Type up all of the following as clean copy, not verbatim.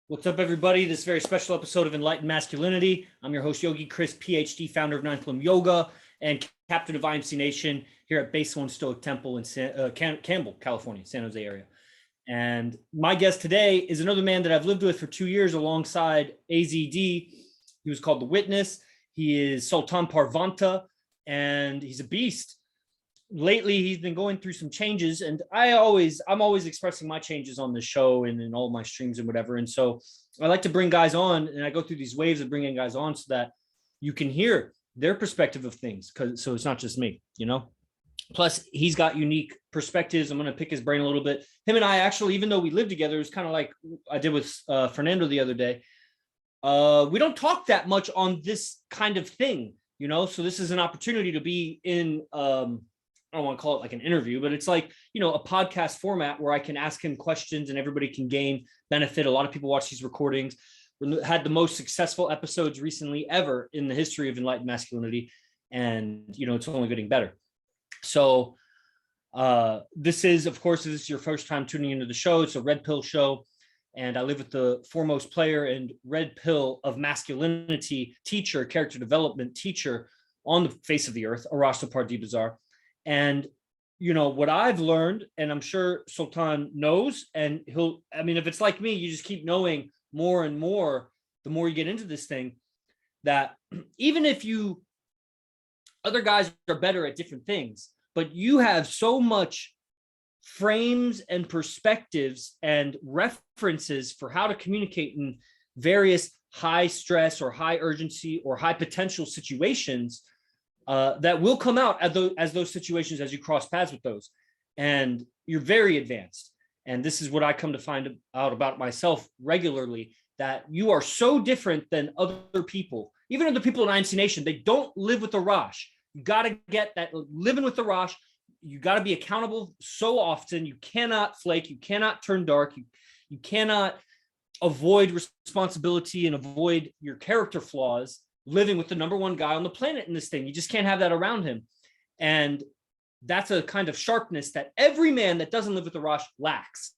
What's up, everybody? This very special episode of Enlightened Masculinity. I'm your host, Yogi Chris, PhD, founder of Ninth Limb Yoga, and captain of IMC Nation here at Base One Stoic Temple in Campbell, California, San Jose area. And my guest today is another man that I've lived with for 2 years alongside AZD. He was called The Witness. He is Sultan Parvanta, and he's a beast. Lately, he's been going through some changes, and I'm always expressing my changes on the show and in all my streams and whatever. And so I like to bring guys on, and I go through these waves of bringing guys on so that you can hear their perspective of things. So it's not just me, you know. Plus, he's got unique perspectives. I'm going to pick his brain a little bit. Him and I actually, even though we live together, it was kind of like I did with Fernando the other day. We don't talk that much on this kind of thing, you know. So this is an opportunity to be in. I don't want to call it like an interview, but it's like, you know, a podcast format where I can ask him questions and everybody can gain benefit. A lot of people watch these recordings. We had the most successful episodes recently ever in the history of Enlightened Masculinity. And, you know, it's only getting better. So this is, of course, if this is your first time tuning into the show, it's a Red Pill show. And I live with the foremost player and Red Pill of masculinity teacher, character development teacher on the face of the earth, Arash Parvanta. And, you know, what I've learned, and I'm sure Sultan knows, and if it's like me, you just keep knowing more and more, the more you get into this thing, that even if other guys are better at different things, but you have so much frames and perspectives and references for how to communicate in various high stress or high urgency or high potential situations that will come out as those situations, as you cross paths with those. And you're very advanced. And this is what I come to find out about myself regularly, that you are so different than other people. Even other people in IMC Nation, they don't live with the Rosh. You got to get that living with the Rosh. You got to be accountable so often. You cannot flake. You cannot turn dark. You cannot avoid responsibility and avoid your character flaws living with the number one guy on the planet in this thing. You just can't have that around him. And that's a kind of sharpness that every man that doesn't live with the Rosh lacks.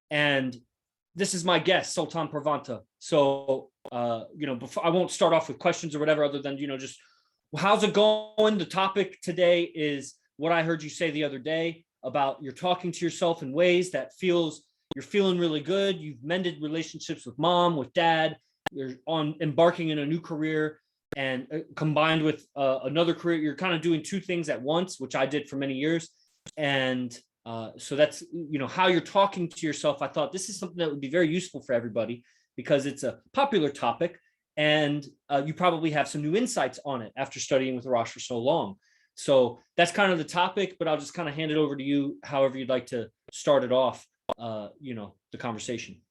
And this is my guest, Sultan Parvanta. So, before, I won't start off with questions or whatever, other than, just how's it going? The topic today is what I heard you say the other day about you're talking to yourself in ways that you're feeling really good. You've mended relationships with mom, with dad. You're embarking in a new career, and combined with another career, you're kind of doing two things at once, which I did for many years. And so that's, how you're talking to yourself. I thought this is something that would be very useful for everybody because it's a popular topic, and you probably have some new insights on it after studying with Rosh for so long. So that's kind of the topic, but I'll just kind of hand it over to you, however you'd like to start it off, the conversation.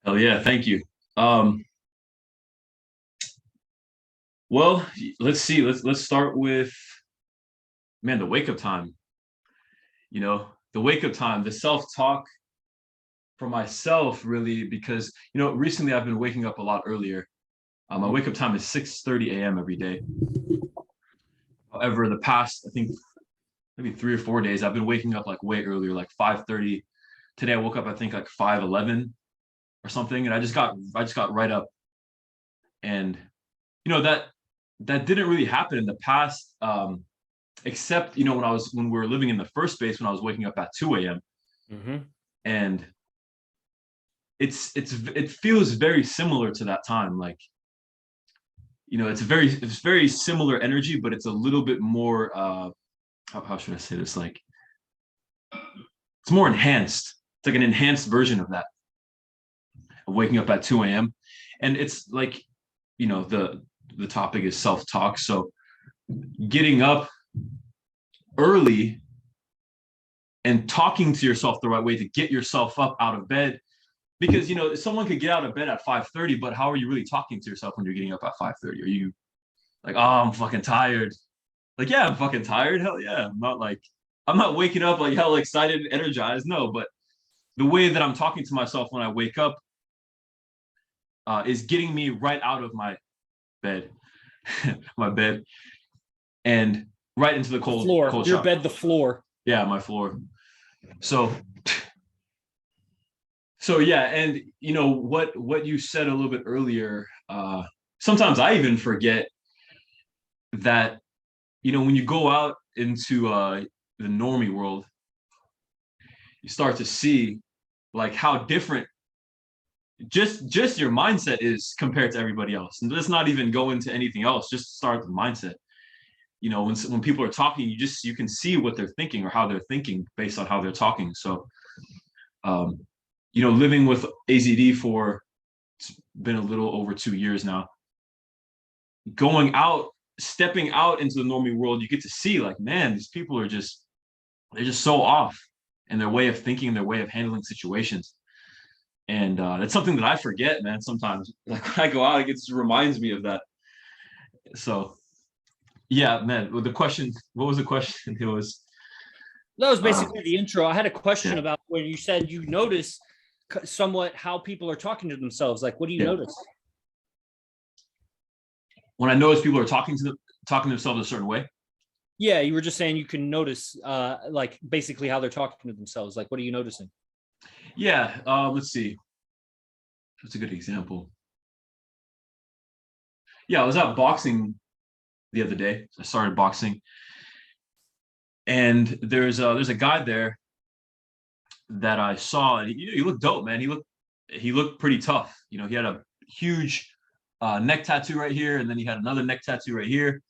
Oh yeah, thank you. Well, let's see. Let's start with, the wake up time. The wake up time, the self-talk for myself, really, because recently I've been waking up a lot earlier. My wake up time is 6:30 a.m. every day. However, the past, I think maybe 3 or 4 days, I've been waking up like way earlier, like 5:30. Today I woke up, I think, like 5:11 or something, and I just got right up. And that didn't really happen in the past, except when we were living in the first space, when I was waking up at 2 a.m. Mm-hmm. And it feels very similar to that time. Like, it's very similar energy, but it's a little bit more how should I say this? Like, it's more enhanced. It's like an enhanced version of that, of waking up at 2 a.m. And it's like, the topic is self-talk. So getting up early and talking to yourself the right way to get yourself up out of bed, because someone could get out of bed at 5:30, but how are you really talking to yourself when you're getting up at 5:30? Are you like, oh, I'm fucking tired? Like, yeah, I'm fucking tired. Hell yeah. I'm not waking up like hell excited and energized. No, but the way that I'm talking to myself when I wake up is getting me right out of my bed, and right into the cold floor. Cold Your shower. bed, the floor. Yeah, my floor. So So yeah, and what you said a little bit earlier, sometimes I even forget that, when you go out into the normie world, you start to see like how different just your mindset is compared to everybody else. And let's not even go into anything else, just start the mindset. When people are talking, you can see what they're thinking or how they're thinking based on how they're talking. So um, living with AZD for, it's been a little over 2 years now, going out, stepping out into the normie world, you get to see like, man, these people they're just so off in their way of thinking, their way of handling situations. And that's something that I forget, man. Sometimes, like when I go out, it just reminds me of that. So, yeah, man. Well, what was the question? It was, That was uh, basically the intro. I had a question yeah, about when you said you notice somewhat how people are talking to themselves. Like, what do you yeah. notice? When I notice people are talking to themselves a certain way. Yeah, you were just saying you can notice, like basically how they're talking to themselves. Like, what are you noticing? Yeah. Let's see. That's a good example. Yeah, I was out boxing the other day. I started boxing, and there's a guy there that I saw, and he looked dope, man. He looked pretty tough. He had a huge neck tattoo right here, and then he had another neck tattoo right here.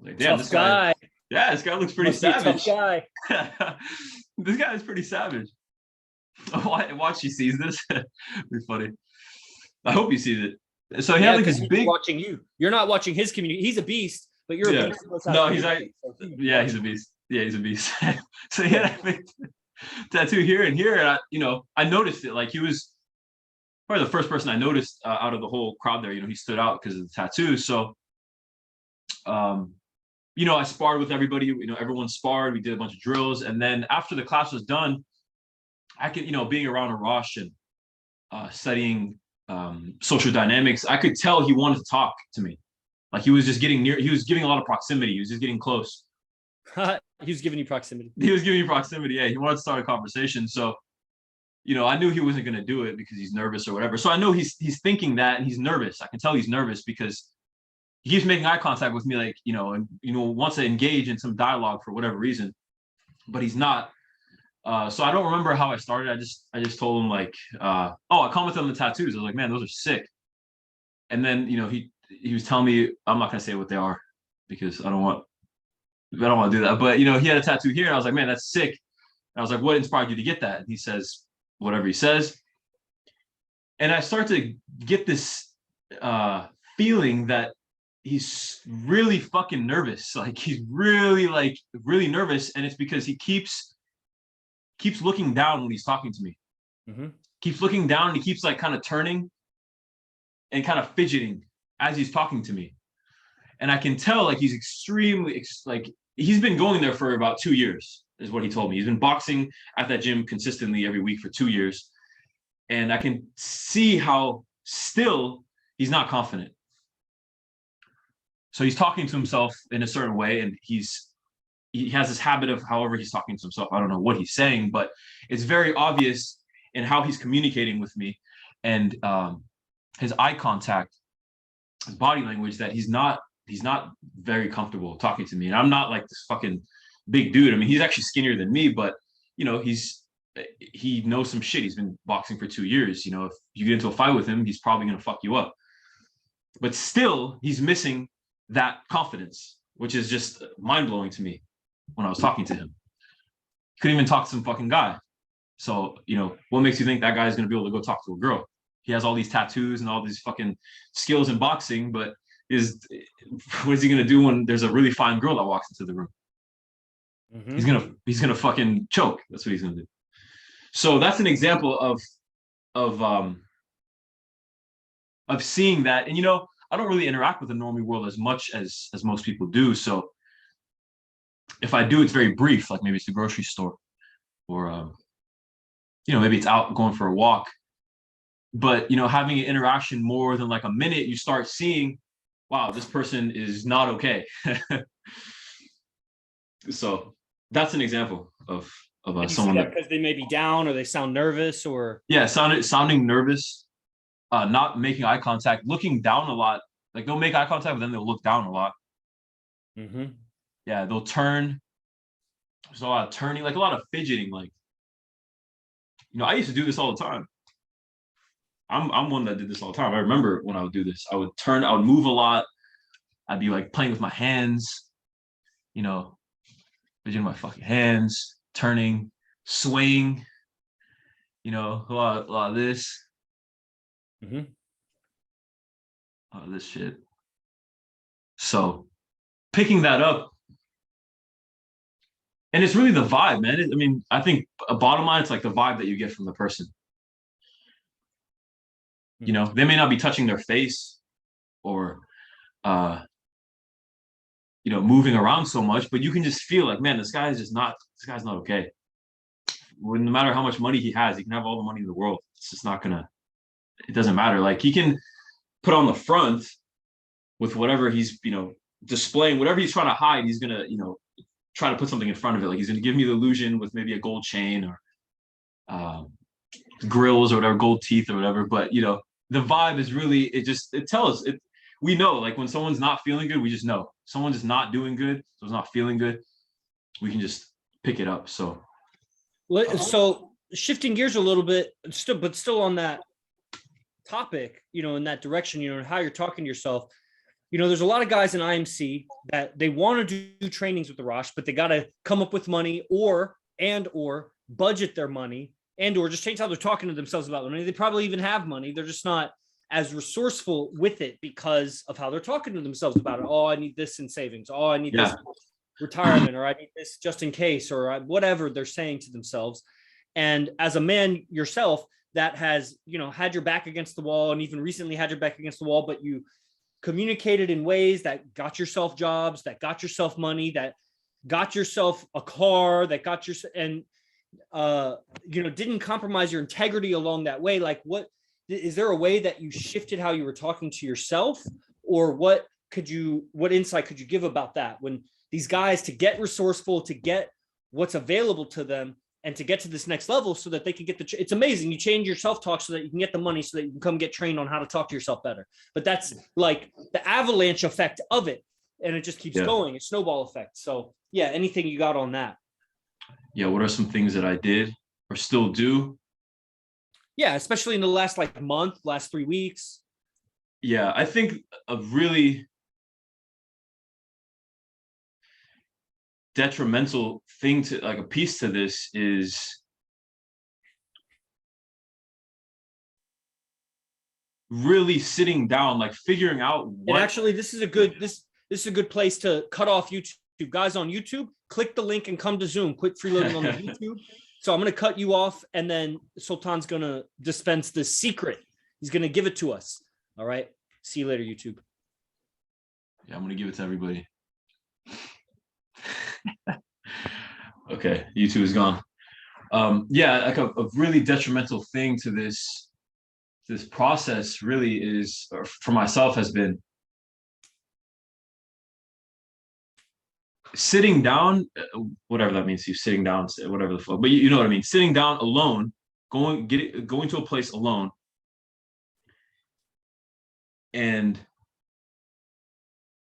Like, damn, Tough guy. yeah, this guy looks pretty Must be a tough savage. guy. This guy is pretty savage. Watch, he sees this. Be funny. I hope he sees it. So he had Yeah, like because this he's big, watching you. You're not watching his community. He's a beast, but you're a yeah. beast. No, he's like, yeah, he's a beast. Yeah, he's a beast. So he had a big tattoo here and here, and I noticed it. Like, he was probably the first person I noticed out of the whole crowd there. He stood out because of the tattoos. So, um, I sparred with everybody. Everyone sparred. We did a bunch of drills, and then after the class was done, I could, being around Arash and studying social dynamics, I could tell he wanted to talk to me. Like, he was just getting near. He was giving a lot of proximity. He was just getting close. He was giving you proximity. He was giving me proximity. Yeah, he wanted to start a conversation. So, I knew he wasn't going to do it because he's nervous or whatever. So I know he's thinking that, and he's nervous. I can tell he's nervous because he keeps making eye contact with me, like, and wants to engage in some dialogue for whatever reason, but he's not. So I don't remember how I started. I just told him, like, I commented on the tattoos. I was like, man, those are sick. And then he was telling me, I'm not gonna say what they are because I don't want to do that. But he had a tattoo here, and I was like, man, that's sick. And I was like, what inspired you to get that? And he says whatever he says, and I start to get this feeling that he's really fucking nervous. Like, he's really nervous, and it's because he keeps looking down when he's talking to me. Mm-hmm. Keeps looking down, and he keeps like kind of turning and kind of fidgeting as he's talking to me. And I can tell, like, he's extremely, like, he's been going there for about 2 years, is what he told me. He's been boxing at that gym consistently every week for 2 years. And I can see how still he's not confident. So he's talking to himself in a certain way, and he has this habit of however he's talking to himself. I don't know what he's saying, but it's very obvious in how he's communicating with me, and his eye contact, his body language, that he's not very comfortable talking to me. And I'm not like this fucking big dude. I mean, he's actually skinnier than me, but he knows some shit. He's been boxing for 2 years. If you get into a fight with him, he's probably gonna fuck you up. But still, he's missing that confidence, which is just mind blowing to me. When I was talking to him, he couldn't even talk to some fucking guy. So what makes you think that guy is gonna be able to go talk to a girl? He has all these tattoos and all these fucking skills in boxing, but what is he gonna do when there's a really fine girl that walks into the room? Mm-hmm. He's gonna fucking choke. That's what he's gonna do. So that's an example of seeing that. And I don't really interact with the normie world as much as most people do. So if I do, it's very brief. Like, maybe it's the grocery store, or maybe it's out going for a walk. But having an interaction more than like a minute, you start seeing, wow, this person is not okay. So that's an example of And you see someone that that, because they may be down or they sound nervous or. yeah, sounding nervous, not making eye contact, looking down a lot. Like they'll make eye contact, but then they'll look down a lot. Mm-hmm. Yeah, they'll turn. There's a lot of turning, like a lot of fidgeting. Like, I used to do this all the time. I'm one that did this all the time. I remember when I would do this, I would turn, I would move a lot. I'd be like playing with my hands, you know, fidgeting my fucking hands, turning, swaying, a lot of this, Mm-hmm. a lot of this shit. So picking that up, and it's really the vibe, man. I mean, I think a bottom line, it's like the vibe that you get from the person. They may not be touching their face or uh moving around so much, but you can just feel like, man, this guy's not okay. No matter how much money he has, he can have all the money in the world. It's just not gonna, it doesn't matter. Like he can put on the front with whatever he's, displaying, whatever he's trying to hide, he's gonna, try to put something in front of it. Like he's gonna give me the illusion with maybe a gold chain or grills or whatever, gold teeth or whatever. But the vibe is really, it tells it. We know, like when someone's not feeling good, we just know someone's just not doing good, someone's not feeling good. We can just pick it up. So shifting gears a little bit, still on that topic, in that direction, how you're talking to yourself. There's a lot of guys in IMC that they want to do trainings with the Rosh, but they got to come up with money or budget their money or just change how they're talking to themselves about money. They probably even have money. They're just not as resourceful with it because of how they're talking to themselves about it. Oh, I need this in savings. Oh, I need this retirement, or I need this just in case, or whatever they're saying to themselves. And as a man yourself that has, had your back against the wall and even recently had your back against the wall, but you communicated in ways that got yourself jobs, that got yourself money, that got yourself a car, that got your, and, didn't compromise your integrity along that way. Like what, is there a way that you shifted how you were talking to yourself, or what insight could you give about that when these guys, to get resourceful, to get what's available to them and to get to this next level so that they can get it's amazing. You change your self-talk so that you can get the money so that you can come get trained on how to talk to yourself better. But that's like the avalanche effect of it. And it just keeps going, a snowball effect. So yeah, anything you got on that? Yeah. What are some things that I did or still do? Yeah. Especially in the last month, last 3 weeks. Yeah. I think a really detrimental thing to a piece to this is really sitting down, like figuring out what. And actually, this is a good place to cut off YouTube. Guys on YouTube, click the link and come to Zoom. Quit freeloading on the YouTube. So I'm going to cut you off, and then Sultan's going to dispense the secret. He's going to give it to us. All right. See you later, YouTube. Yeah, I'm going to give it to everybody. Okay, YouTube is gone. Yeah, like a really detrimental thing to this process really is, or for myself, has been sitting down, whatever that means to you, sitting down, whatever the fuck, but you know what I mean, sitting down alone, going to a place alone and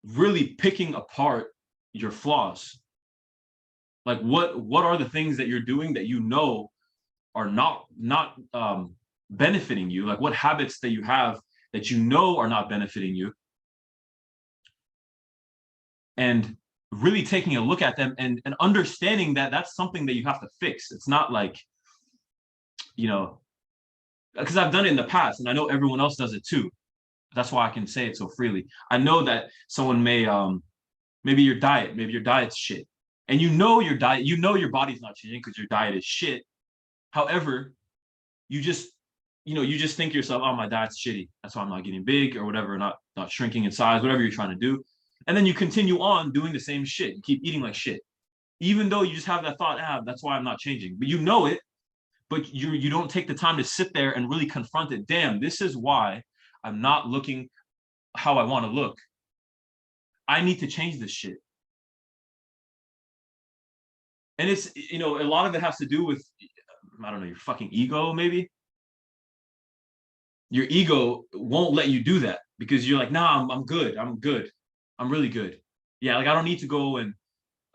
really picking apart your flaws. Like what are the things that you're doing that are not benefiting you? Like what habits that you have that are not benefiting you, and really taking a look at them and understanding that that's something that you have to fix. It's not like, because I've done it in the past and I know everyone else does it too. That's why I can say it so freely. I know that someone may, maybe your diet's shit. And your diet, your body's not changing because your diet is shit. However, you just think to yourself, oh, my diet's shitty. That's why I'm not getting big or whatever, not shrinking in size, whatever you're trying to do. And then you continue on doing the same shit. You keep eating like shit. Even though you just have that thought, that's why I'm not changing. But you know it, but you don't take the time to sit there and really confront it. Damn, this is why I'm not looking how I want to look. I need to change this shit. And it's, you know, a lot of it has to do with, I don't know, your fucking ego, maybe. Your ego won't let you do that because you're like, nah, I'm good. I'm good. I'm really good. Yeah, like I don't need to go and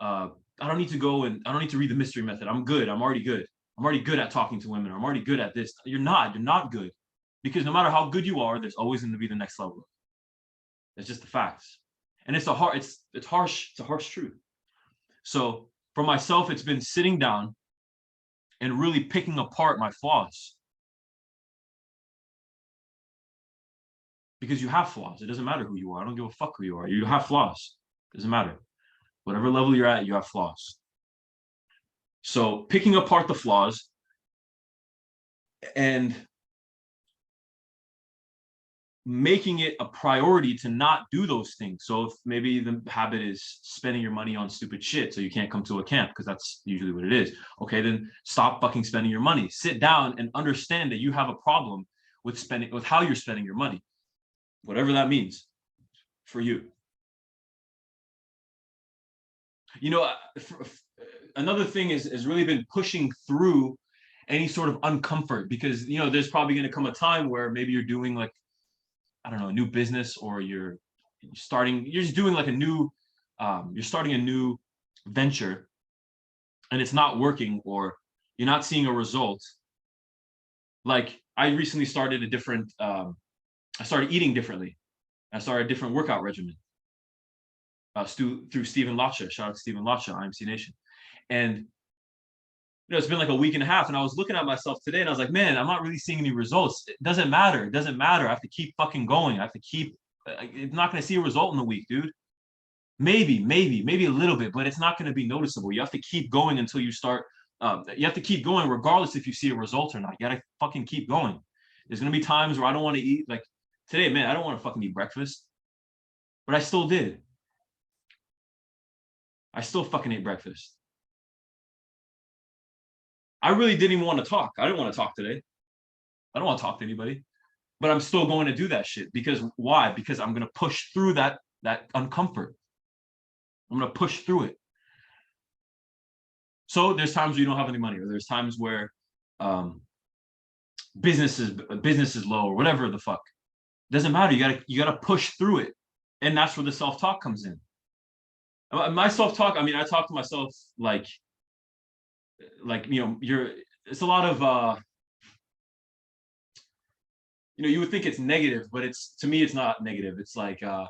I don't need to go and I don't need to read the mystery method. I'm good. I'm already good. I'm already good at talking to women. I'm already good at this. You're not good. Because no matter how good you are, there's always going to be the next level. It's just the facts. And it's harsh, it's a harsh truth. So for myself, it's been sitting down and really picking apart my flaws. Because you have flaws. It doesn't matter who you are. I don't give a fuck who you are. You have flaws. It doesn't matter. Whatever level you're at, you have flaws. So picking apart the flaws and making it a priority to not do those things. So if maybe the habit is spending your money on stupid shit so you can't come to a camp because that's usually what it is. Okay, then stop fucking spending your money. Sit down and understand that you have a problem with how you're spending your money. Whatever that means for you. You know, another thing is really been pushing through any sort of uncomfort because, you know, there's probably going to come a time where maybe you're doing like, I don't know, a new business or you're just doing like you're starting a new venture and it's not working or you're not seeing a result. Like I recently started I started eating differently. I started a different workout regimen through Stephen Lacha. Shout out to Stephen Lacha, IMC Nation. And you know, it's been like a week and a half, and I was looking at myself today, and I was like, man, I'm not really seeing any results. It doesn't matter. It doesn't matter. I have to keep fucking going. I have to keep. It's not going to see a result in a week, dude. Maybe a little bit, but it's not going to be noticeable. You have to keep going until you start. You have to keep going, regardless if you see a result or not. You got to fucking keep going. There's going to be times where I don't want to eat. Like today, man, I don't want to fucking eat breakfast, but I still did. I still fucking ate breakfast. I really didn't even want to talk. I didn't want to talk today. I don't want to talk to anybody, but I'm still going to do that shit because why? Because I'm going to push through that uncomfort. I'm going to push through it. So there's times where you don't have any money, or there's times where business is low, or whatever the fuck. Doesn't matter. You gotta push through it, and that's where the self-talk comes in. My self-talk. I mean, I talk to myself like you know, it's a lot of you know, you would think it's negative, but to me it's not negative. It's like like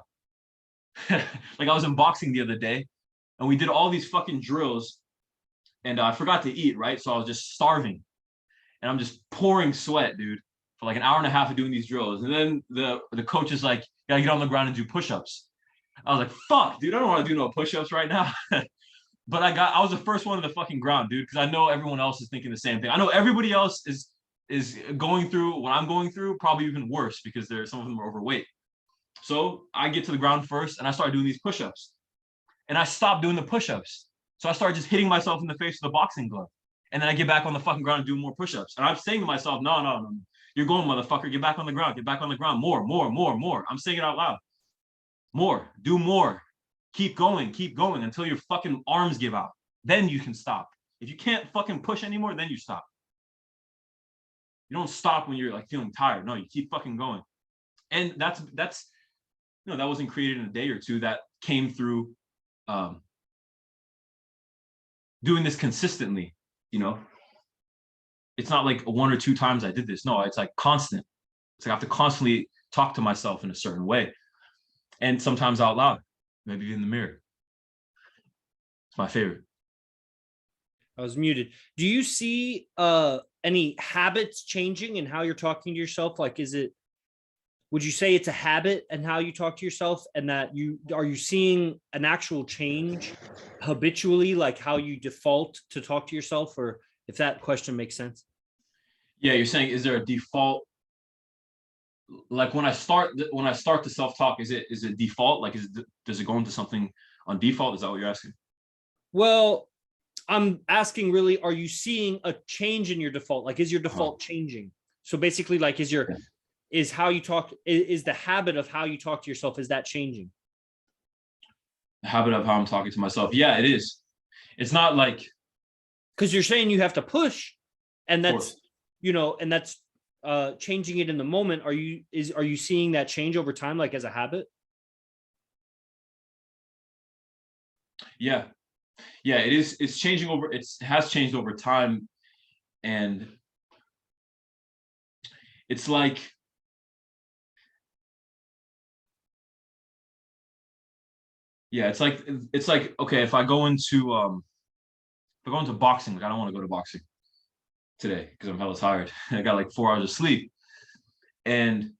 I was in boxing the other day and we did all these fucking drills and I forgot to eat, right? So I was just starving and I'm just pouring sweat, dude, for like an hour and a half of doing these drills. And then the coach is like, you gotta get on the ground and do push-ups. I was like, fuck, dude, I don't want to do no push-ups right now. But I was the first one on the fucking ground, dude, because I know everyone else is thinking the same thing. I know everybody else is going through what I'm going through, probably even worse because some of them are overweight. So I get to the ground first and I start doing these push-ups. And I stopped doing the push-ups. So I started just hitting myself in the face with a boxing glove. And then I get back on the fucking ground and do more push-ups. And I'm saying to myself, no. You're going, motherfucker. Get back on the ground. Get back on the ground. More. I'm saying it out loud. More. Do more. Keep going until your fucking arms give out. Then you can stop. If you can't fucking push anymore, then you stop. You don't stop when you're like feeling tired. No, you keep fucking going. And that's you know, that wasn't created in a day or two. That came through doing this consistently, you know. It's not like one or two times I did this. No, it's like constant. It's like I have to constantly talk to myself in a certain way. And sometimes out loud, maybe in the mirror. It's my favorite. I was muted. Do you see any habits changing in how you're talking to yourself? Like, would you say it's a habit and how you talk to yourself, and that are you seeing an actual change habitually, like how you default to talk to yourself, or if that question makes sense? Yeah, you're saying, is there a default? Like when I start the self-talk, is it default? Like, does it go into something on default? Is that what you're asking? Well, I'm asking really, are you seeing a change in your default? Like, is your default changing? So basically, like, is how you talk, is the habit of how you talk to yourself, is that changing? The habit of how I'm talking to myself. Yeah, it is. It's not like because you're saying you have to push, and Of that's, course. and that's changing it in the moment. Are you seeing that change over time, like as a habit? Yeah. Yeah, it is. It's changing over. It has changed over time, and it's like, yeah, it's like okay, if I go into boxing, like I don't want to go to boxing today because I'm hella tired. I got like 4 hours of sleep, and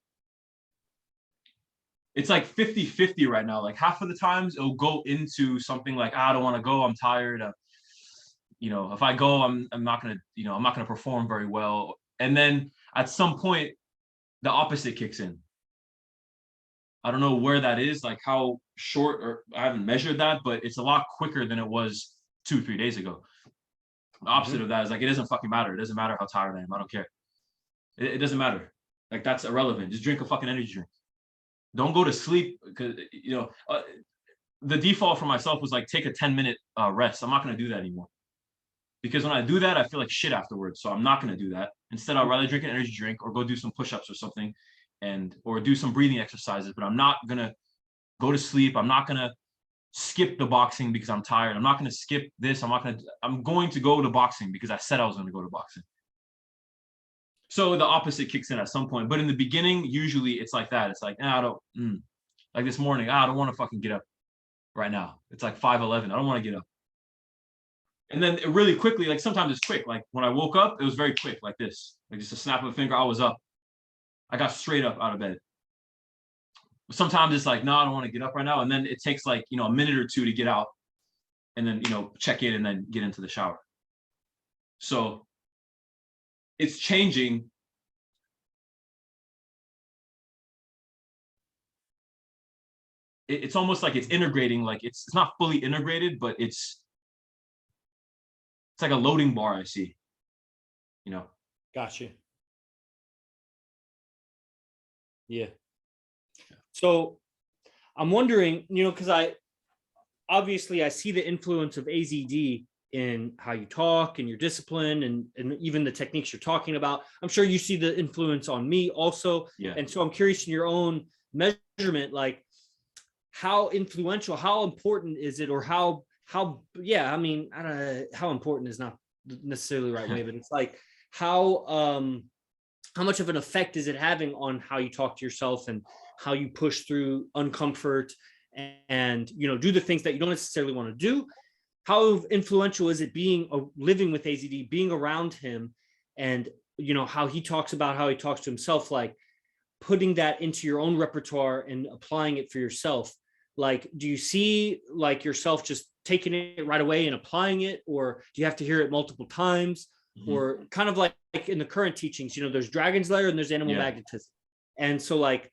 it's like 50-50 right now. Like half of the times it'll go into something like, I don't want to go, I'm tired. If I go, I'm not gonna, I'm not gonna perform very well. And then at some point, the opposite kicks in. I don't know where that is, like how short, or I haven't measured that, but it's a lot quicker than it was 2-3 days ago. The opposite of that is like, it doesn't fucking matter. It doesn't matter how tired I am. I don't care. It doesn't matter. Like that's irrelevant. Just drink a fucking energy drink. Don't go to sleep because the default for myself was like take a 10-minute rest. I'm not gonna do that anymore because when I do that, I feel like shit afterwards. So I'm not gonna do that. Instead, I'd rather drink an energy drink or go do some push-ups or something, or do some breathing exercises. But I'm not gonna go to sleep. I'm not gonna skip the boxing because I'm tired. I'm not gonna skip this. I'm going to go to boxing because I said I was gonna go to boxing. So the opposite kicks in at some point. But in the beginning, usually it's like that. It's like, I don't, like this morning, I don't want to fucking get up right now. It's like 5:11. I don't want to get up. And then really quickly, like sometimes it's quick. Like when I woke up, it was very quick, like this, like just a snap of a finger. I was up. I got straight up out of bed. Sometimes it's like, no, I don't want to get up right now. And then it takes like, a minute or two to get out and then, check in and then get into the shower. So it's changing. It's almost like it's integrating, like it's not fully integrated, but it's like a loading bar I see, you know. Gotcha. Yeah. So I'm wondering, because I see the influence of AZD in how you talk and your discipline and even the techniques you're talking about. I'm sure you see the influence on me also. Yeah. And so I'm curious in your own measurement, like how influential, how important is it, or yeah, I mean, I don't know, how important is not necessarily the right way, but it's like how much of an effect is it having on how you talk to yourself and how you push through uncomfort and do the things that you don't necessarily want to do? How influential is it living with AZD, being around him, and how he talks about how he talks to himself, like putting that into your own repertoire and applying it for yourself? Like, do you see like yourself just taking it right away and applying it, or do you have to hear it multiple times? Or kind of like in the current teachings, there's Dragon's Lair and there's animal magnetism. And so like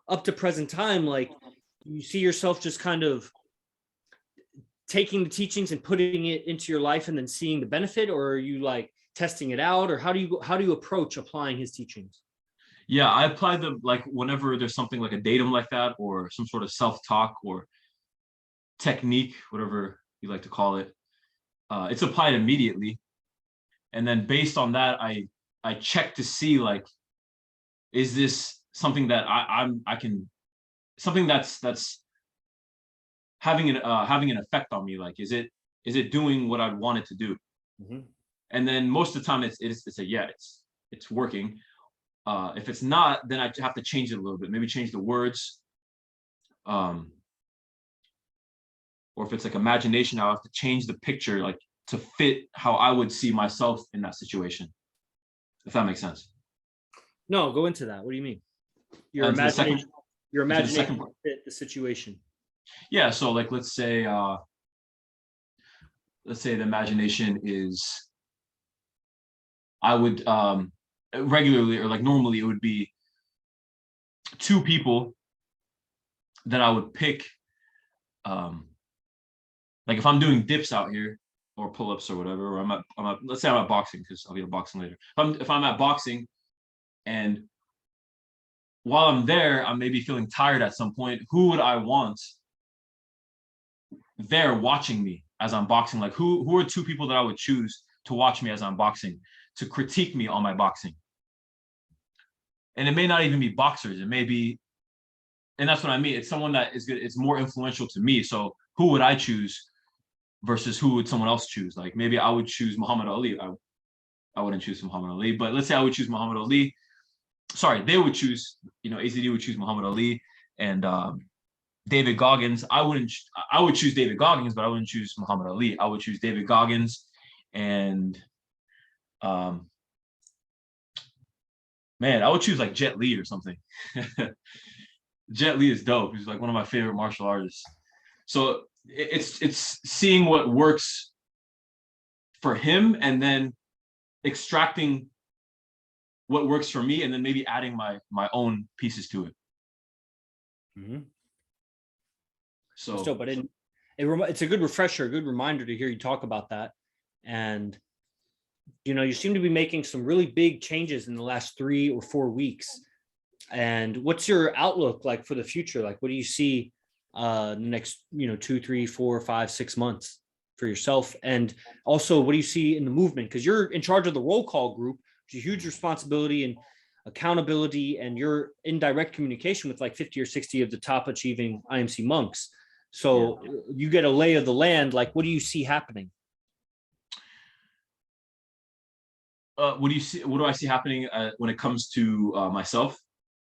up to present time, like you see yourself just kind of taking the teachings and putting it into your life and then seeing the benefit, or are you like testing it out, or how do you approach applying his teachings? Yeah, I apply them like whenever there's something like a datum like that, or some sort of self-talk or technique, whatever you like to call it. It's applied immediately. And then based on that, I check to see like, is this something that I can, something that's having an effect on me? Like, is it doing what I want it to do? And then most of the time it's a yeah, it's working. If it's not, then I have to change it a little bit, maybe change the words. Or if it's like imagination, I'll have to change the picture, like to fit how I would see myself in that situation. If that makes sense. No, go into that. What do you mean? Your And imagination, second, fit the situation. Yeah. So like, let's say the imagination is, I would regularly, or like normally it would be two people that I would pick. Like if I'm doing dips out here or pull-ups or whatever, or let's say I'm at boxing, because I'll be at boxing later. If I'm at boxing, and while I'm there, I'm maybe feeling tired at some point, who would I want there watching me as I'm boxing? Like who are two people that I would choose to watch me as I'm boxing, to critique me on my boxing. And it may not even be boxers. It may be, and that's what I mean. It's someone that is good. It's more influential to me. So who would I choose versus who would someone else choose? Like maybe I would choose Muhammad Ali. I wouldn't choose Muhammad Ali, but let's say I would choose Muhammad Ali. Sorry, they would choose, AZD would choose Muhammad Ali and David Goggins. I would choose David Goggins, but I wouldn't choose Muhammad Ali. I would choose David Goggins and man, I would choose like Jet Li or something. Jet Li is dope. He's like one of my favorite martial artists. So it's seeing what works for him and then extracting what works for me and then maybe adding my own pieces to it. Mm-hmm. So but it's a good refresher, a good reminder to hear you talk about that. And you seem to be making some really big changes in the last 3 or 4 weeks. And what's your outlook like for the future? Like, what do you see the next 2, 3, 4, 5, 6 months for yourself? And also, what do you see in the movement? Because you're in charge of the roll call group, which is a huge responsibility and accountability, and you're in direct communication with like 50 or 60 of the top achieving IMC monks. So you get a lay of the land. Like, what do you see happening? What do I see happening when it comes to myself?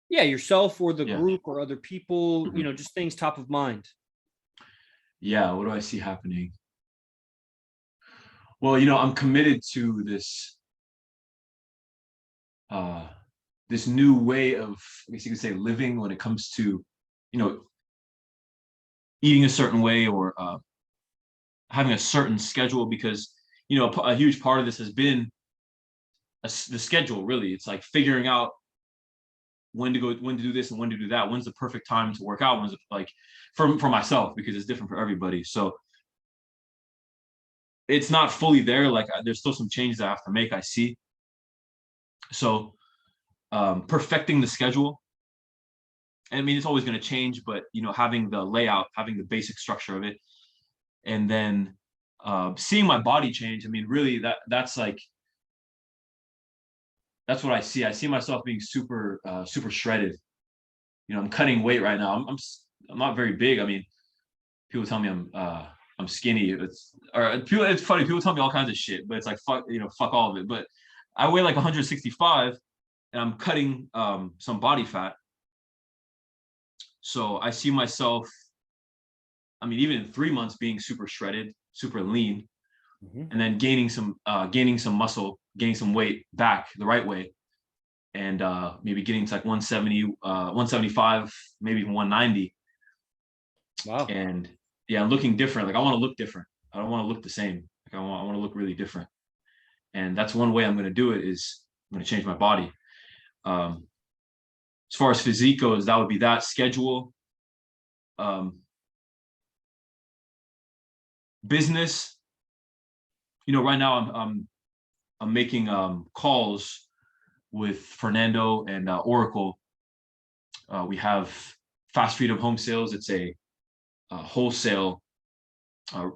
Yeah, yourself or the group or other people, just things top of mind. Yeah, what do I see happening? Well, I'm committed to this this new way of, I guess you could say, living when it comes to, eating a certain way or having a certain schedule, because, a huge part of this has been the schedule. Really, it's like figuring out when to do this and when to do that. When's the perfect time to work out? When's it, like for myself, because it's different for everybody. So it's not fully there. Like there's still some changes I have to make, I see. So perfecting the schedule. I mean, it's always going to change, but having the layout, having the basic structure of it, and then seeing my body change. I mean, really, that's what I see. I see myself being super shredded. I'm cutting weight right now. I'm not very big. I mean, people tell me I'm skinny. It's funny. People tell me all kinds of shit, but it's like fuck all of it. But I weigh like 165, and I'm cutting some body fat. So I see myself, I mean, even in 3 months being super shredded, super lean, and then gaining some muscle, gaining some weight back the right way, and maybe getting to like 170, 175, maybe even 190. Wow. And yeah, looking different. Like I want to look different. I don't want to look the same. Like I want to look really different. And that's one way I'm going to do it, is I'm going to change my body. As far as physique goes, that would be that schedule. Business, right now I'm making calls with Fernando and Oracle. We have Fast Freedom Home Sales. It's a wholesale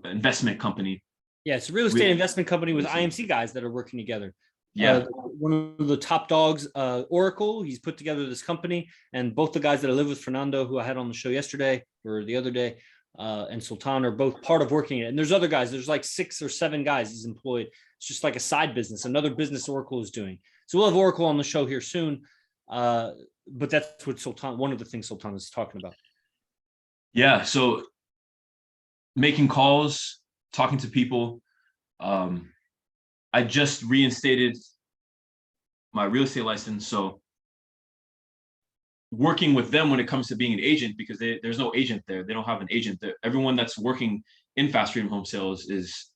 investment company. Yeah, it's a real estate investment company with IMC guys that are working together. Yeah. One of the top dogs, Oracle, he's put together this company, and both the guys that I live with, Fernando, who I had on the show yesterday or the other day, and Sultan, are both part of working it. And there's other guys. There's like 6 or 7 guys he's employed. It's just like a side business, another business Oracle is doing. So we'll have Oracle on the show here soon. But that's what Sultan, one of the things Sultan is talking about. Yeah. So making calls, talking to people. I just reinstated my real estate license. So working with them when it comes to being an agent, because there's no agent there. They don't have an agent there. Everyone that's working in Fast Freedom Home Sales is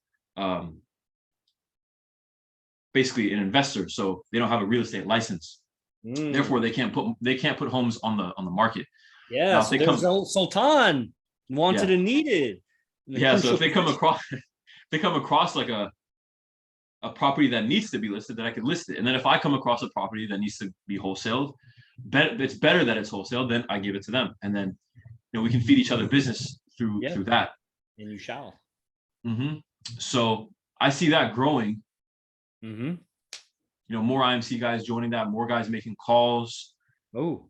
basically an investor. So they don't have a real estate license. Therefore, they can't put homes on the market. Yeah, so there's Sultan wanted and needed. Yeah, so if they come across like a property that needs to be listed, then I could list it. And then if I come across a property that needs to be wholesaled, it's better that it's wholesale, then I give it to them. And then we can feed each other business through that. And you shall. So I see that growing. Mm-hmm. More IMC guys joining that, more guys making calls. Oh.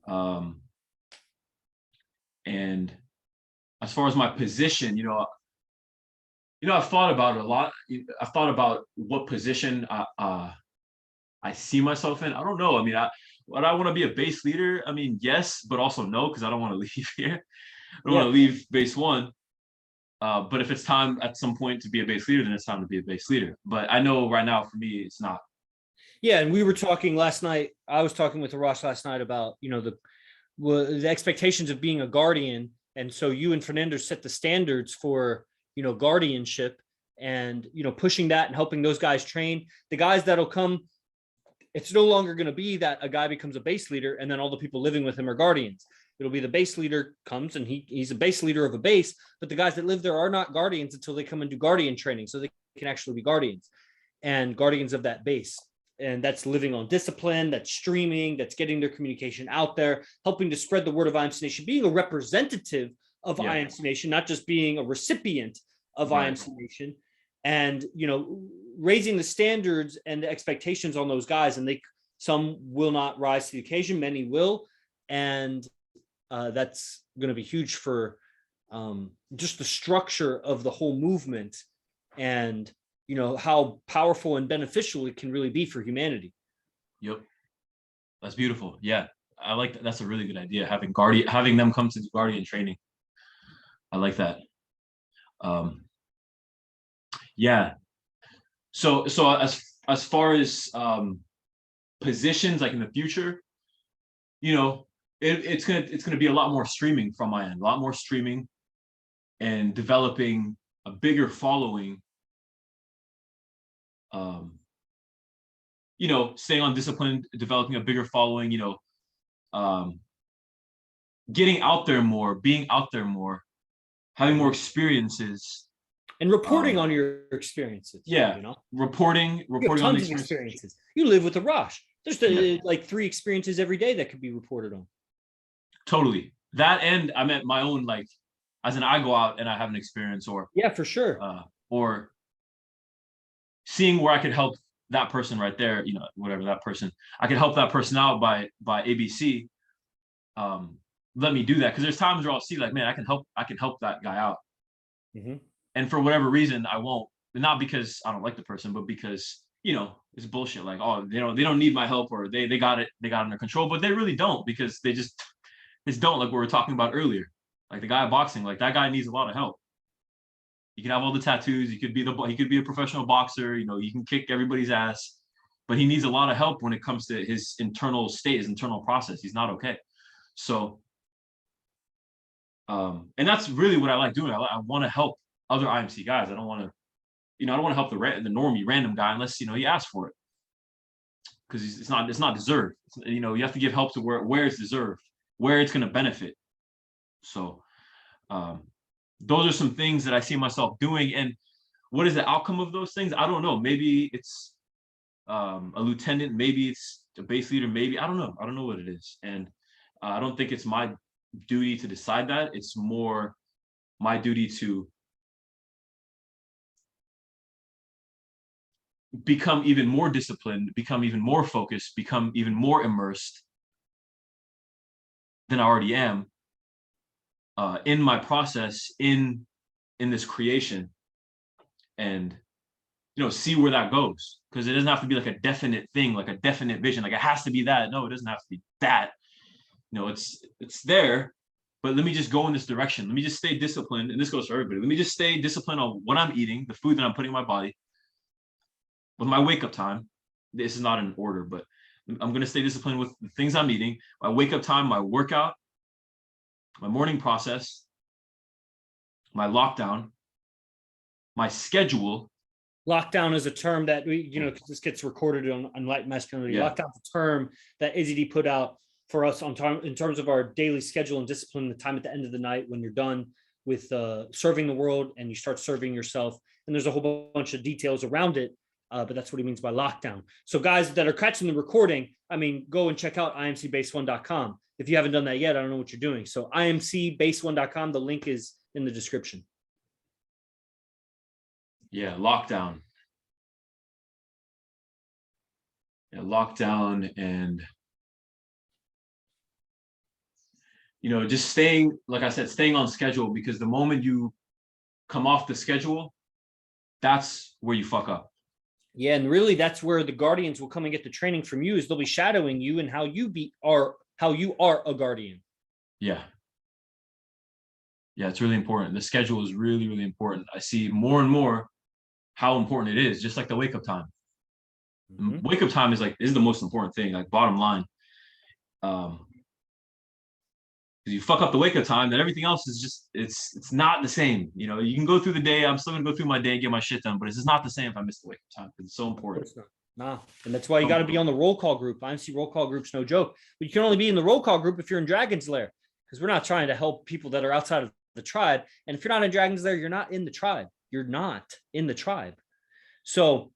And as far as my position, I've thought about it a lot. I've thought about what position I see myself in. I don't know. I mean, would I want to be a base leader? I mean, yes, but also no, because I don't want to leave here. I don't want to leave base one. But if it's time at some point to be a base leader, then it's time to be a base leader. But I know right now for me, it's not. Yeah, and we were talking last night. I was talking with Ross last night about the expectations of being a guardian, and so you and Fernando set the standards for guardianship, and pushing that and helping those guys train the guys that'll come. It's no longer going to be that a guy becomes a base leader and then all the people living with him are guardians. It'll be the base leader comes and he's a base leader of a base, but the guys that live there are not guardians until they come and do guardian training, so they can actually be guardians and guardians of that base. And that's living on discipline, that's streaming, that's getting their communication out there, helping to spread the word of IMC Nation, being a representative of IMC Nation, not just being a recipient of IMC Nation, and raising the standards and the expectations on those guys. And some will not rise to the occasion, many will, and that's going to be huge for just the structure of the whole movement, and how powerful and beneficial it can really be for humanity. Yep, that's beautiful. Yeah, I like that. That's a really good idea. Having them come to the guardian training. I like that. Yeah. So as far as positions, like in the future, it's gonna be a lot more streaming from my end, a lot more streaming, and developing a bigger following. Staying on discipline, developing a bigger following, getting out there more, being out there more, having more experiences. And reporting on your experiences. Yeah, reporting on experiences. You live with the Rosh. There's like 3 experiences every day that could be reported on. Totally. That, and I meant my own, like, as in I go out and I have an experience, or for sure, or seeing where I could help that person right there, whatever that person, I could help that person out by ABC. Let me do that, because there's times where I'll see, like, man, I can help that guy out. Mm-hmm. And for whatever reason, I won't. Not because I don't like the person, but because it's bullshit. Like, oh, they don't need my help, or they got it under control, but they really don't, because they just don't, like we were talking about earlier. Like the guy boxing, like that guy needs a lot of help. You can have all the tattoos, he could be a professional boxer, you can kick everybody's ass, but he needs a lot of help when it comes to his internal state, his internal process. He's not okay. So, and that's really what I like doing. I want to help other IMC guys. I don't want to help the normie random guy unless he asks for it, because it's not deserved. You have to give help to where it's deserved, where it's going to benefit. So those are some things that I see myself doing. And what is the outcome of those things? I don't know. Maybe it's a lieutenant, maybe it's a base leader, maybe I don't know what it is. And I don't think it's my duty to decide that. It's more my duty to become even more disciplined, become even more focused, become even more immersed than I already am in my process, in this creation, and see where that goes. Because it doesn't have to be like a definite thing, like a definite vision, like it has to be that. No, it doesn't have to be that. It's there, but let me just go in this direction. Let me just stay disciplined, and this goes for everybody. Let me just stay disciplined on what I'm eating, the food that I'm putting in my body. With my wake up time, this is not in order, but I'm going to stay disciplined with the things I'm eating, my wake up time, my workout, my morning process, my lockdown, my schedule. Lockdown is a term that this gets recorded on Enlightened Masculinity. Yeah. Lockdown is a term that AZD put out for us on time in terms of our daily schedule and discipline, the time at the end of the night when you're done with serving the world and you start serving yourself. And there's a whole bunch of details around it. But that's what he means by lockdown. So guys that are catching the recording, go and check out imcbase1.com. If you haven't done that yet, I don't know what you're doing. So imcbase1.com, the link is in the description. Yeah, lockdown. lockdown, and just staying, like I said, staying on schedule, because the moment you come off the schedule, that's where you fuck up. Yeah, and really that's where the guardians will come and get the training from you, is they'll be shadowing you and how you are a guardian. Yeah. Yeah, it's really important. The schedule is really, really important. I see more and more how important it is, just like the wake up time. Mm-hmm. Wake up time is the most important thing, like bottom line. Because you fuck up the wake up time, then everything else is just it's not the same. You can go through the day. I'm still gonna go through my day and get my shit done, but it's just not the same if I miss the wake up time, because it's so important. Nah. And that's why you got to be on the roll call group. IMC roll call group's no joke. But you can only be in the roll call group if you're in Dragon's Lair, because we're not trying to help people that are outside of the tribe. And if you're not in Dragon's Lair, you're not in the tribe. You're not in the tribe. So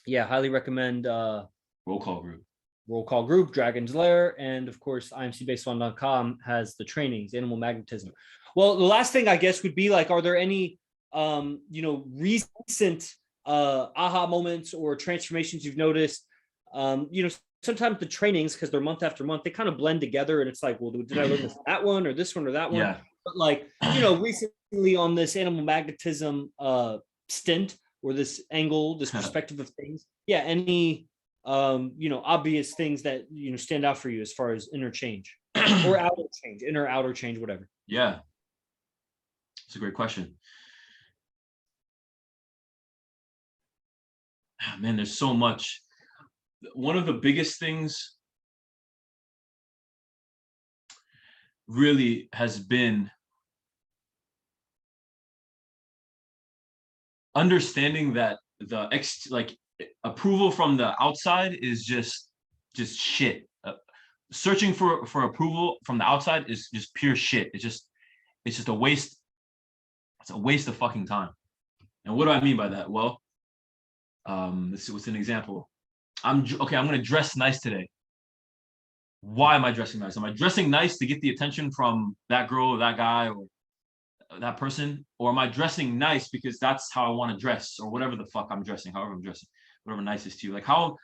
yeah, highly recommend Roll call group, Dragon's Lair, and of course imcbaseone.com has the trainings, animal magnetism. Well, the last thing I guess would be like, are there any recent aha moments or transformations you've noticed? Sometimes the trainings, because they're month after month, they kind of blend together, and it's like, well, did I learn that one or this one or that one? Yeah. But like, recently on this animal magnetism stint, or this angle, this perspective of things, yeah, any obvious things that stand out for you as far as interchange or outer change, inner outer change, whatever? Yeah, it's a great question. Man, there's so much. One of the biggest things really has been understanding that the approval from the outside is just shit. Searching for approval from the outside is just pure shit. It's just a waste. It's a waste of fucking time. And what do I mean by that? Well, let's see, what's an example? I'm gonna dress nice today. Why am I dressing nice? Am I dressing nice to get the attention from that girl or that guy or that person? Or am I dressing nice because that's how I want to dress, or whatever the fuck I'm dressing, however I'm dressing, whatever nice is to you? Like, how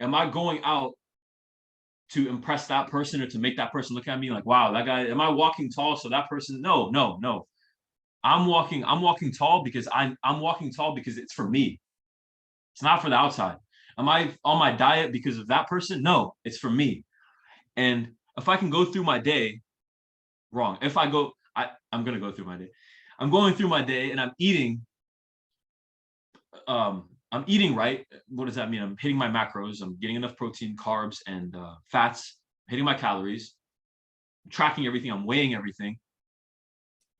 am I going out to impress that person or to make that person look at me like, wow, that guy? Am I walking tall so that person? No. I'm walking tall because I'm walking tall because it's for me. It's not for the outside. Am I on my diet because of that person? No, it's for me. And if I can go through my day wrong, I'm gonna go through my day. I'm going through my day and I'm eating right. What does that mean? I'm hitting my macros. I'm getting enough protein, carbs, and fats, hitting my calories, tracking everything. I'm weighing everything.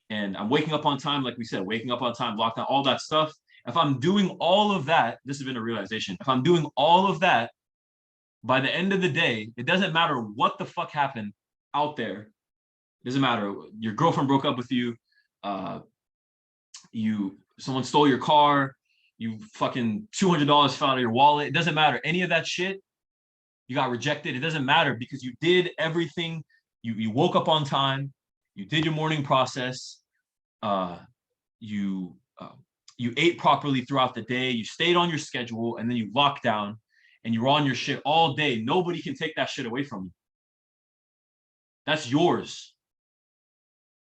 And I'm waking up on time, like we said, waking up on time, lockdown, all that stuff. If I'm doing all of that, this has been a realization. If I'm doing all of that, by the end of the day, it doesn't matter what the fuck happened out there. It doesn't matter. Your girlfriend broke up with you. Someone stole your car. You fucking $200 fell out of your wallet. It doesn't matter. Any of that shit, you got rejected. It doesn't matter because you did everything. You woke up on time. You did your morning process. You ate properly throughout the day. You stayed on your schedule, and then you locked down, and you're on your shit all day. Nobody can take that shit away from you. That's yours.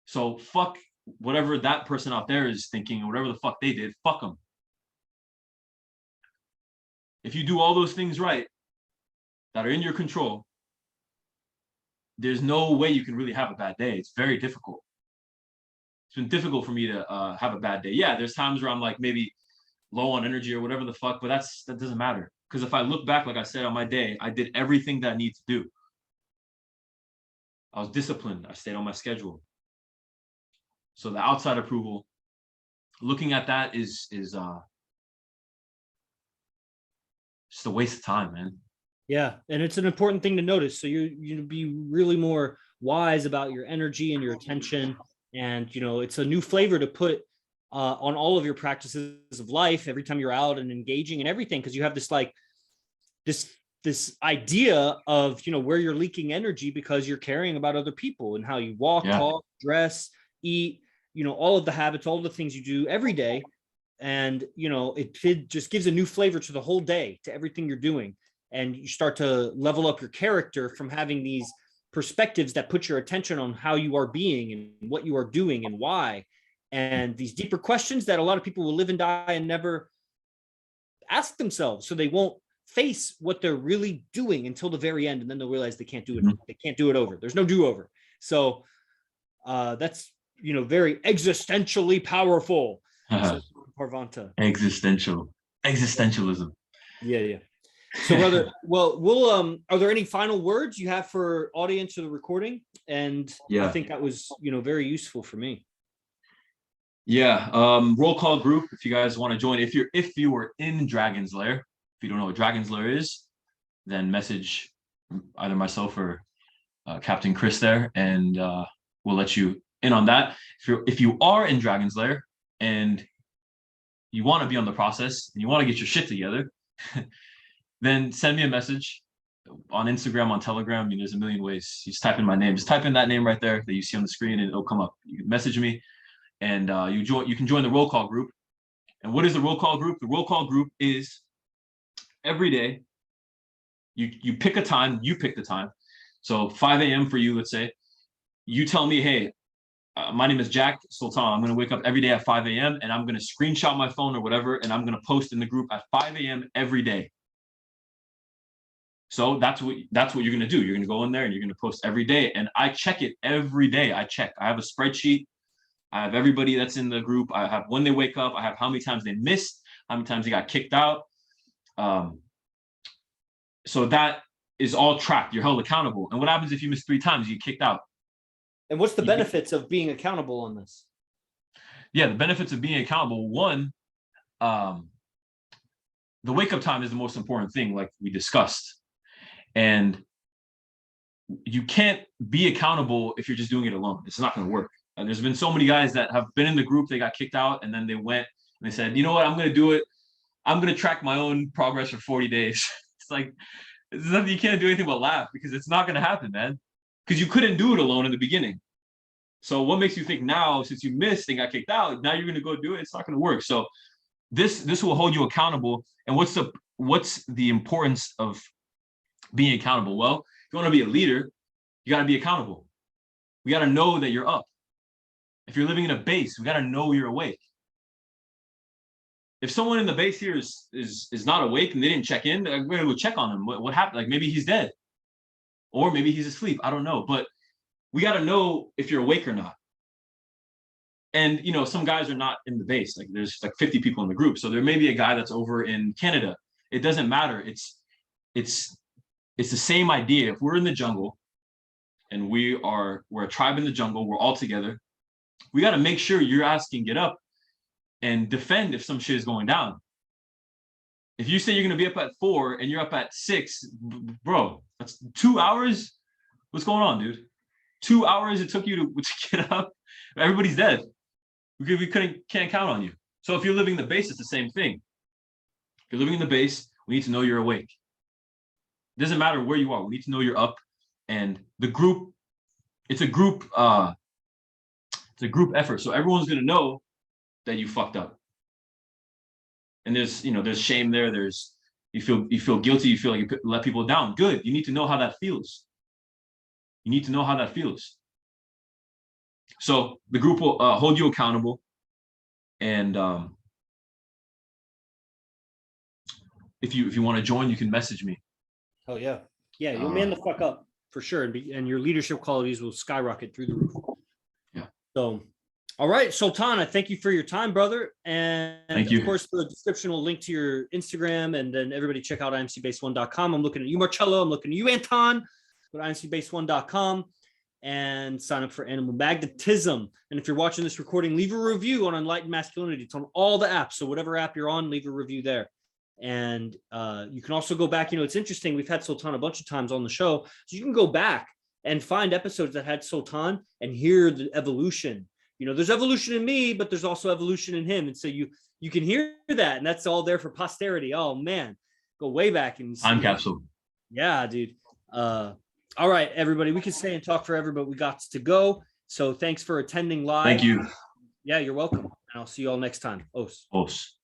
So fuck whatever that person out there is thinking, or whatever the fuck they did. Fuck them. If you do all those things right that are in your control, there's no way you can really have a bad day. It's very difficult. It's been difficult for me to have a bad day. Yeah, there's times where I'm like maybe low on energy or whatever the fuck, but that doesn't matter. Because if I look back, like I said, on my day, I did everything that I need to do. I was disciplined. I stayed on my schedule. So the outside approval, looking at that is just a waste of time, man. Yeah, and it's an important thing to notice. So you be really more wise about your energy and your attention, and it's a new flavor to put on all of your practices of life every time you're out and engaging and everything, because you have this like this idea of where you're leaking energy because you're caring about other people and how you walk, talk, dress, eat, all of the habits, all the things you do every day. and it just gives a new flavor to the whole day, to everything you're doing, and you start to level up your character from having these perspectives that put your attention on how you are being and what you are doing and why, and these deeper questions that a lot of people will live and die and never ask themselves, so they won't face what they're really doing until the very end, and then they'll realize they can't do it. They can't do it over. There's no do-over. So that's very existentially powerful. Sultan Parvanta. Existentialism. Yeah. So, brother, well, we'll are there any final words you have for audience of the recording? And I think that was very useful for me. Yeah. Roll call group, if you guys want to join. If you were in Dragon's Lair, if you don't know what Dragon's Lair is, then message either myself or Captain Chris there, and we'll let you in on that. If you are in Dragon's Lair and you want to be on the process and you want to get your shit together, then send me a message on Instagram, on Telegram. There's a million ways. You just type in my name. Just type in that name right there that you see on the screen, and it'll come up. You can message me, and you can join the roll call group. And what is the roll call group? The roll call group is every day. You pick a time. You pick the time. So 5 a.m. for you, let's say. You tell me, hey, my name is Jack Sultan. I'm going to wake up every day at 5 a.m. and I'm going to screenshot my phone or whatever, and I'm going to post in the group at 5 a.m. every day. So that's what you're going to do. You're going to go in there and you're going to post every day. And I check it every day. I have a spreadsheet. I have everybody that's in the group. I have when they wake up. I have how many times they missed, how many times they got kicked out. So that is all tracked. You're held accountable. And what happens if you miss 3 times? You get kicked out. And what's the benefits of being accountable on this? Yeah, the benefits of being accountable. One, the wake up time is the most important thing, like we discussed. And you can't be accountable if you're just doing it alone. It's not going to work. And there's been so many guys that have been in the group, they got kicked out, and then they went and they said, you know what, I'm going to do it. I'm going to track my own progress for 40 days. It's like, it's nothing, you can't do anything but laugh, because it's not going to happen, man. Because you couldn't do it alone in the beginning. So what makes you think now, since you missed and got kicked out, now you're going to go do it? It's not going to work. So this will hold you accountable. And what's the importance of being accountable? Well, if you want to be a leader, you got to be accountable. We got to know that you're up. If you're living in a base, we got to know you're awake. If someone in the base here is not awake and they didn't check in, we're going to go check on them. What happened? Like, maybe he's dead, or maybe he's asleep. I don't know. But we got to know if you're awake or not. And, some guys are not in the base. Like, there's like 50 people in the group. So there may be a guy that's over in Canada. It doesn't matter. It's the same idea. If we're in the jungle and we're a tribe in the jungle, we're all together. We got to make sure your ass can get up and defend if some shit is going down. If you say you're going to be up at 4 and you're up at 6, bro, that's 2 hours. What's going on, dude? 2 hours it took you to get up. Everybody's dead. We can't count on you. So if you're living in the base, it's the same thing. If you're living in the base, we need to know you're awake. It doesn't matter where you are. We need to know you're up. And the group, it's a group effort. So everyone's going to know that you fucked up. And there's shame there. You feel guilty. You feel like you let people down. Good. You need to know how that feels. You need to know how that feels. So the group will hold you accountable. And if you want to join, you can message me. Oh yeah. Yeah, you'll man the fuck up for sure. And your leadership qualities will skyrocket through the roof. Yeah. So, all right, Sultan, I thank you for your time, brother. And thank you. Of course, the description will link to your Instagram, and then everybody check out imcbase1.com. I'm looking at you, Marcello. I'm looking at you, Anton. Go to imcbase1.com and sign up for Animal Magnetism. And if you're watching this recording, leave a review on Enlightened Masculinity. It's on all the apps. So whatever app you're on, leave a review there. And you can also go back. It's interesting. We've had Sultan a bunch of times on the show. So you can go back and find episodes that had Sultan and hear the evolution. There's evolution in me, but there's also evolution in him. And so you can hear that, and that's all there for posterity. Oh man, go way back and time capsule. Yeah, dude. All right, everybody, we can stay and talk forever, but we got to go. So thanks for attending live. Thank you. Yeah, you're welcome. I'll see you all next time. Os. Os.